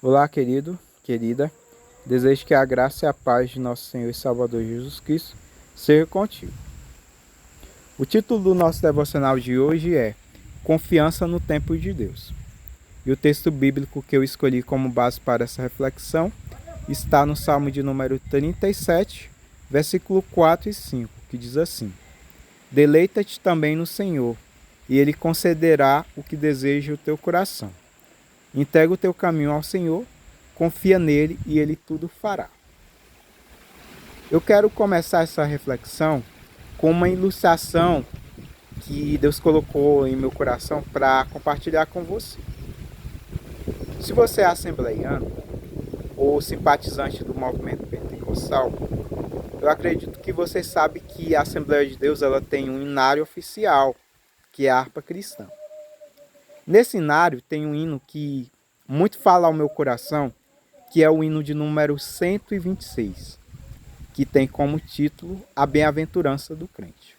Olá, querido, querida. Desejo que a graça e a paz de nosso Senhor e Salvador Jesus Cristo seja contigo. O título do nosso devocional de hoje é Confiança no Tempo de Deus. E o texto bíblico que eu escolhi como base para essa reflexão está no Salmo de número 37, versículo 4 e 5, que diz assim: Deleita-te também no Senhor, e Ele concederá o que deseja o teu coração. Entrega o teu caminho ao Senhor, confia nele e ele tudo fará. Eu quero começar essa reflexão com uma ilustração que Deus colocou em meu coração para compartilhar com você. Se você é assembleiano ou simpatizante do movimento pentecostal, eu acredito que você sabe que a Assembleia de Deus ela tem um hinário oficial, que é a harpa cristã. Nesse hinário tem um hino que muito fala ao meu coração, que é o hino de número 126, que tem como título A Bem-aventurança do Crente.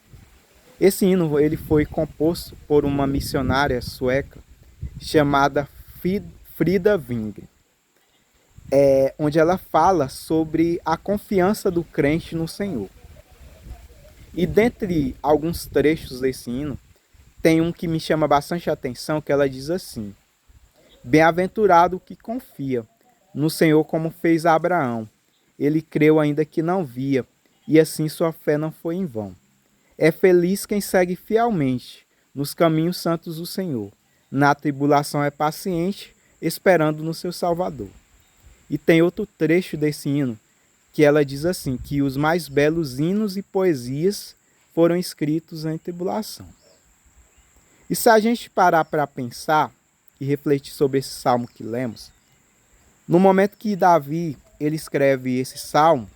Esse hino ele foi composto por uma missionária sueca chamada Frida Wingren, onde ela fala sobre a confiança do crente no Senhor. E dentre alguns trechos desse hino, tem um que me chama bastante atenção, que ela diz assim: Bem-aventurado o que confia no Senhor como fez Abraão. Ele creu ainda que não via, e assim sua fé não foi em vão. É feliz quem segue fielmente nos caminhos santos do Senhor. Na tribulação é paciente, esperando no seu Salvador. E tem outro trecho desse hino, que ela diz assim, que os mais belos hinos e poesias foram escritos em tribulação. E se a gente parar para pensar e refletir sobre esse salmo que lemos, no momento que Davi ele escreve esse salmo,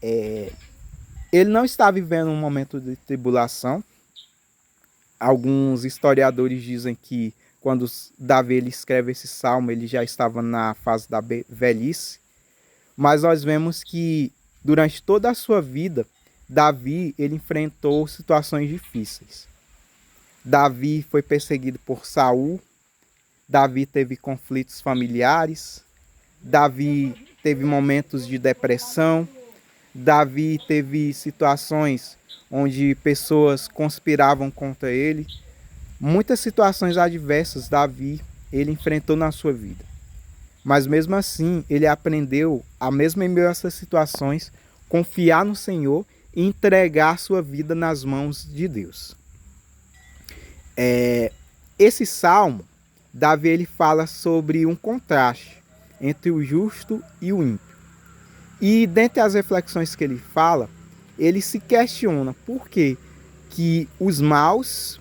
ele não está vivendo um momento de tribulação. Alguns historiadores dizem que quando Davi ele escreve esse salmo, ele já estava na fase da velhice. Mas nós vemos que durante toda a sua vida, Davi ele enfrentou situações difíceis. Davi foi perseguido por Saul. Davi teve conflitos familiares. Davi teve momentos de depressão. Davi teve situações onde pessoas conspiravam contra ele. Muitas situações adversas Davi ele enfrentou na sua vida. Mas mesmo assim, ele aprendeu a mesmo em meio a essas situações confiar no Senhor e entregar sua vida nas mãos de Deus. Esse salmo, Davi ele fala sobre um contraste entre o justo e o ímpio. E dentre as reflexões que ele fala, ele se questiona por que os maus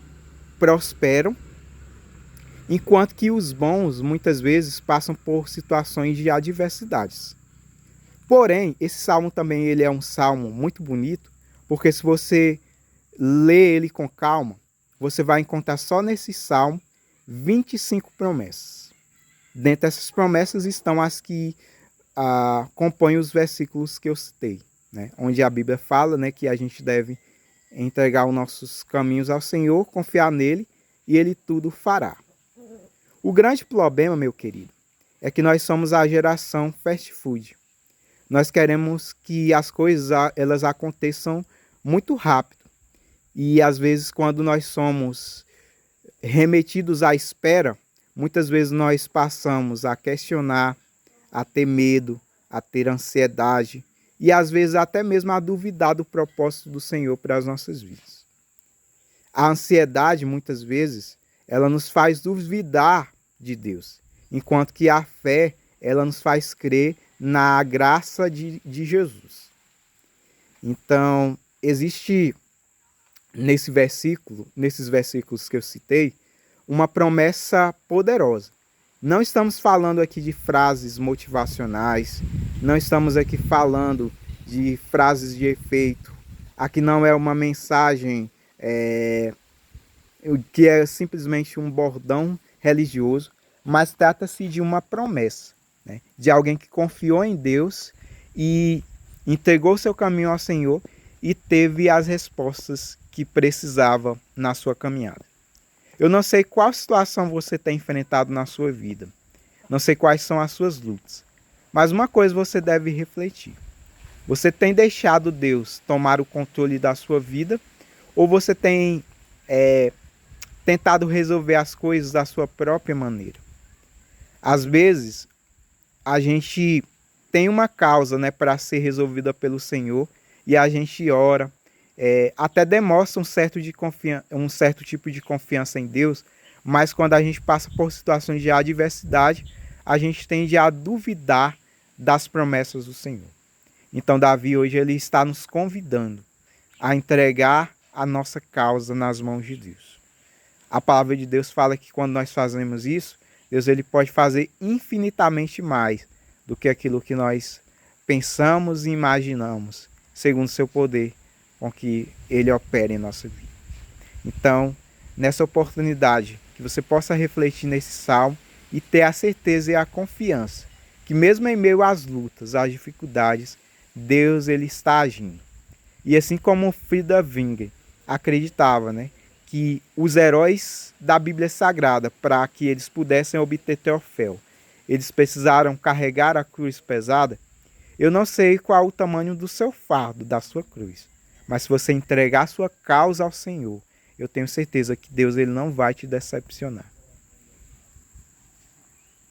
prosperam, enquanto que os bons muitas vezes passam por situações de adversidades. Porém, esse salmo também ele é um salmo muito bonito, porque se você ler ele com calma, você vai encontrar só nesse salmo 25 promessas. Dentre essas promessas estão as que compõem os versículos que eu citei, né? Onde a Bíblia fala, né, que a gente deve entregar os nossos caminhos ao Senhor, confiar nele e ele tudo fará. O grande problema, meu querido, é que nós somos a geração fast food. Nós queremos que as coisas elas aconteçam muito rápido. E às vezes quando nós somos remetidos à espera, muitas vezes nós passamos a questionar, a ter medo, a ter ansiedade e às vezes até mesmo a duvidar do propósito do Senhor para as nossas vidas. A ansiedade, muitas vezes, ela nos faz duvidar de Deus, enquanto que a fé, ela nos faz crer na graça de Jesus. Então, existe nesses versículos que eu citei, uma promessa poderosa. Não estamos falando aqui de frases motivacionais, não estamos aqui falando de frases de efeito. Aqui não é uma mensagem que é simplesmente um bordão religioso, mas trata-se de uma promessa, né? De alguém que confiou em Deus e entregou seu caminho ao Senhor e teve as respostas que precisava na sua caminhada. Eu não sei qual situação você tem enfrentado na sua vida, Não sei quais são as suas lutas. Mas uma coisa você deve refletir. Você tem deixado Deus tomar o controle da sua vida? Ou você tem tentado resolver as coisas da sua própria maneira? Às vezes, a gente tem uma causa, né, para ser resolvida pelo Senhor e a gente ora, até demonstra um certo tipo de confiança em Deus, mas quando a gente passa por situações de adversidade, a gente tende a duvidar das promessas do Senhor. Então Davi hoje ele está nos convidando a entregar a nossa causa nas mãos de Deus. A palavra de Deus fala que quando nós fazemos isso, Deus ele pode fazer infinitamente mais do que aquilo que nós pensamos e imaginamos, segundo o seu poder com que ele opera em nossa vida. Então, nessa oportunidade, que você possa refletir nesse salmo e ter a certeza e a confiança que mesmo em meio às lutas, às dificuldades, Deus ele está agindo. E assim como Frida Wingren acreditava, né, que os heróis da Bíblia Sagrada, para que eles pudessem obter troféu, eles precisaram carregar a cruz pesada. Eu não sei qual o tamanho do seu fardo, da sua cruz, mas se você entregar a sua causa ao Senhor, eu tenho certeza que Deus ele não vai te decepcionar.